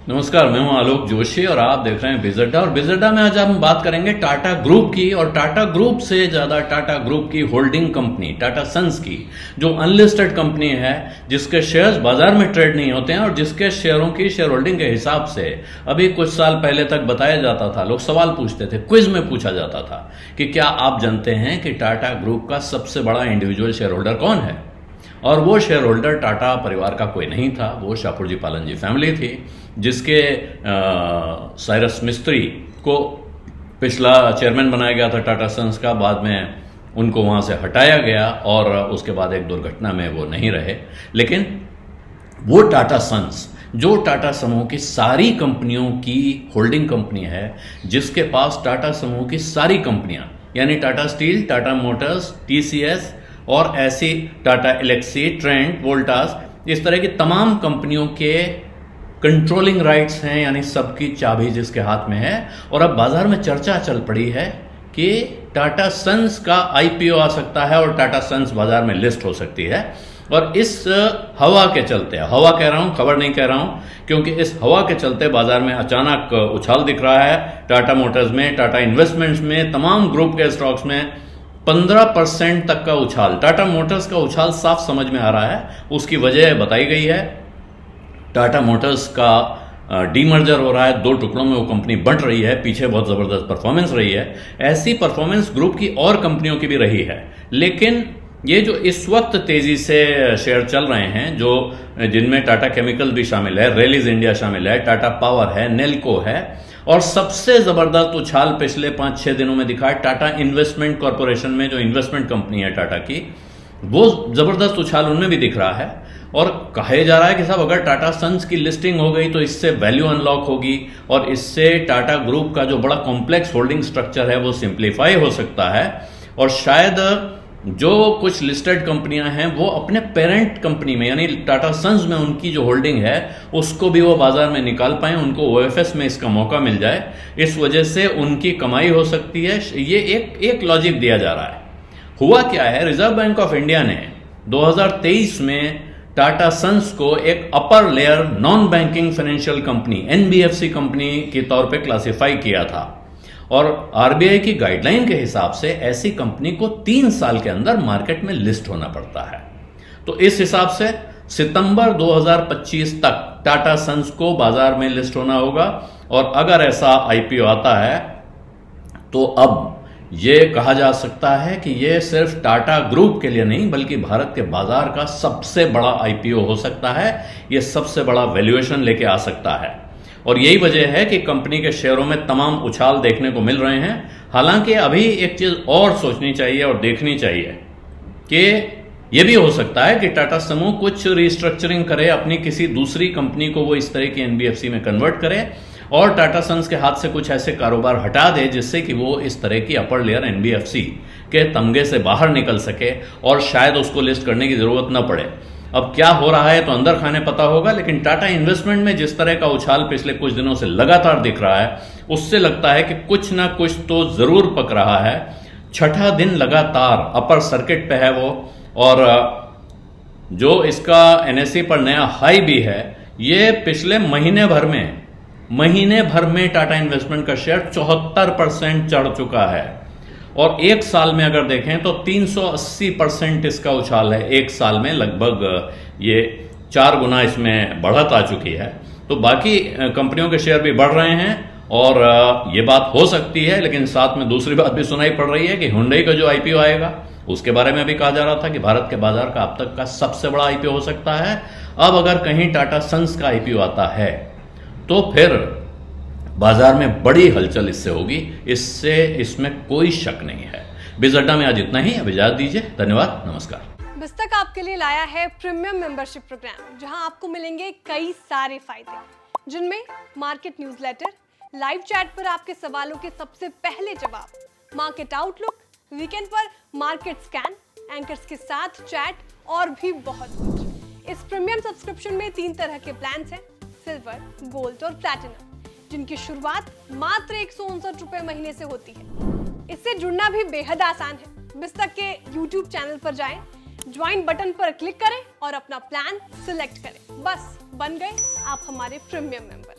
नमस्कार, मैं हूं आलोक जोशी और आप देख रहे हैं बिजअड्डा। और बिजअड्डा में आज हम बात करेंगे टाटा ग्रुप की, और टाटा ग्रुप से ज्यादा टाटा ग्रुप की होल्डिंग कंपनी टाटा सन्स की, जो अनलिस्टेड कंपनी है, जिसके शेयर्स बाजार में ट्रेड नहीं होते हैं और जिसके शेयरों की शेयर होल्डिंग के हिसाब से अभी कुछ साल पहले तक बताया जाता था, लोग सवाल पूछते थे, क्विज में पूछा जाता था कि क्या आप जानते हैं कि टाटा ग्रुप का सबसे बड़ा इंडिविजुअल शेयर होल्डर कौन है। और वो शेयर होल्डर टाटा परिवार का कोई नहीं था, वो शाहपुर पालन जी फैमिली थी, जिसके साइरस मिस्त्री को पिछला चेयरमैन बनाया गया था टाटा सन्स का। बाद में उनको वहां से हटाया गया और उसके बाद एक दुर्घटना में वो नहीं रहे। लेकिन वो टाटा सन्स जो टाटा समूह की सारी कंपनियों की होल्डिंग कंपनी है, जिसके पास टाटा समूह की सारी कंपनियां यानी Tata steel, Tata Motors, TCS और ऐसी टाटा एलेक्सी, ट्रेंट, वोल्टास, इस तरह की तमाम कंपनियों के कंट्रोलिंग राइट्स हैं, यानी सबकी चाबी जिसके हाथ में है। और अब बाजार में चर्चा चल पड़ी है कि टाटा सन्स का आईपीओ आ सकता है और टाटा सन्स बाजार में लिस्ट हो सकती है। और इस हवा के चलते, हवा कह रहा हूं, खबर नहीं कह रहा हूं, क्योंकि इस हवा के चलते बाजार में अचानक उछाल दिख रहा है। टाटा मोटर्स में, टाटा इन्वेस्टमेंट्स में, तमाम ग्रुप के स्टॉक्स में 15% तक का उछाल। टाटा मोटर्स का उछाल साफ समझ में आ रहा है, उसकी वजह बताई गई है। टाटा मोटर्स का डीमर्जर हो रहा है, 2 टुकड़ों में वो कंपनी बंट रही है, पीछे बहुत जबरदस्त परफॉर्मेंस रही है। ऐसी परफॉर्मेंस ग्रुप की और कंपनियों की भी रही है। लेकिन ये जो इस वक्त तेजी से शेयर चल रहे हैं, जो जिनमें टाटा केमिकल भी शामिल है, रेलिस इंडिया शामिल है, टाटा पावर है, नेल्को है, और सबसे जबरदस्त उछाल पिछले 5-6 दिनों में दिखा है टाटा इन्वेस्टमेंट कॉर्पोरेशन में, जो इन्वेस्टमेंट कंपनी है टाटा की, वो जबरदस्त उछाल उनमें भी दिख रहा है। और कहे जा रहा है कि साहब अगर टाटा सन्स की लिस्टिंग हो गई तो इससे वैल्यू अनलॉक होगी और इससे टाटा ग्रुप का जो बड़ा कॉम्प्लेक्स होल्डिंग स्ट्रक्चर है वो सिंप्लीफाई हो सकता है। और शायद जो कुछ लिस्टेड कंपनियां हैं वो अपने पेरेंट कंपनी में यानी टाटा सन्स में उनकी जो होल्डिंग है उसको भी वो बाजार में निकाल पाए, उनको ओएफएस में इसका मौका मिल जाए, इस वजह से उनकी कमाई हो सकती है। ये एक लॉजिक दिया जा रहा है। हुआ क्या है, रिजर्व बैंक ऑफ इंडिया ने 2023 में टाटा सन्स को एक upper layer non banking financial company NBFC company के तौर पे क्लासिफाई किया था। और आरबीआई की गाइडलाइन के हिसाब से ऐसी कंपनी को 3 साल के अंदर मार्केट में लिस्ट होना पड़ता है। तो इस हिसाब से सितंबर 2025 तक टाटा सन्स को बाजार में लिस्ट होना होगा। और अगर ऐसा आईपीओ आता है तो अब ये कहा जा सकता है कि ये सिर्फ टाटा ग्रुप के लिए नहीं बल्कि भारत के बाजार का सबसे बड़ा आईपीओ हो सकता है। ये सबसे बड़ा वैल्यूएशन लेके आ सकता है। और यही वजह है कि कंपनी के शेयरों में तमाम उछाल देखने को मिल रहे हैं। हालांकि अभी एक चीज और सोचनी चाहिए और देखनी चाहिए कि यह भी हो सकता है कि टाटा समूह कुछ रिस्ट्रक्चरिंग करे, अपनी किसी दूसरी कंपनी को वो इस तरह की एनबीएफसी में कन्वर्ट करे और टाटा सन्स के हाथ से कुछ ऐसे कारोबार हटा दे जिससे कि वो इस तरह की अपर लेयर एनबीएफसी के तमगे से बाहर निकल सके और शायद उसको लिस्ट करने की जरूरत न पड़े। अब क्या हो रहा है तो अंदर खाने पता होगा, लेकिन टाटा इन्वेस्टमेंट में जिस तरह का उछाल पिछले कुछ दिनों से लगातार दिख रहा है उससे लगता है कि कुछ ना कुछ तो जरूर पक रहा है। 6ठा दिन लगातार अपर सर्किट पे है वो, और जो इसका एनएसई पर नया हाई भी है, ये पिछले महीने भर में टाटा इन्वेस्टमेंट का शेयर 74% चढ़ चुका है। और एक साल में अगर देखें तो 380% इसका उछाल है। एक साल में लगभग ये 4 गुना इसमें बढ़त आ चुकी है। तो बाकी कंपनियों के शेयर भी बढ़ रहे हैं और ये बात हो सकती है। लेकिन साथ में दूसरी बात भी सुनाई पड़ रही है कि हुंडई का जो आईपीओ आएगा उसके बारे में भी कहा जा रहा था कि भारत के बाजार का अब तक का सबसे बड़ा आईपीओ हो सकता है। अब अगर कहीं टाटा सन्स का आईपीओ आता है तो फिर बाजार में बड़ी हलचल इससे होगी, इसमें कोई शक नहीं है। बिजअड्डा में आज इतना ही, अब इजाजत दीजिए। धन्यवाद, नमस्कार। बिस्तक आपके लिए लाया है प्रीमियम मेंबरशिप प्रोग्राम, जहां आपको मिलेंगे कई सारे फायदे, जिनमें मार्केट न्यूज़लेटर, लाइव चैट पर आपके सवालों के सबसे पहले जवाब, मार्केट आउटलुक, वीकेंड पर मार्केट स्कैन, एंकर्स के साथ चैट और भी बहुत कुछ। इस प्रीमियम सब्सक्रिप्शन में 3 तरह के प्लान हैं, सिल्वर, गोल्ड और प्लैटिनम, जिनकी शुरुआत मात्र 159 रुपए महीने से होती है। इससे जुड़ना भी बेहद आसान है। बिस्तक के YouTube चैनल पर जाएं, ज्वाइन बटन पर क्लिक करें और अपना प्लान सिलेक्ट करें। बस बन गए आप हमारे प्रीमियम मेंबर।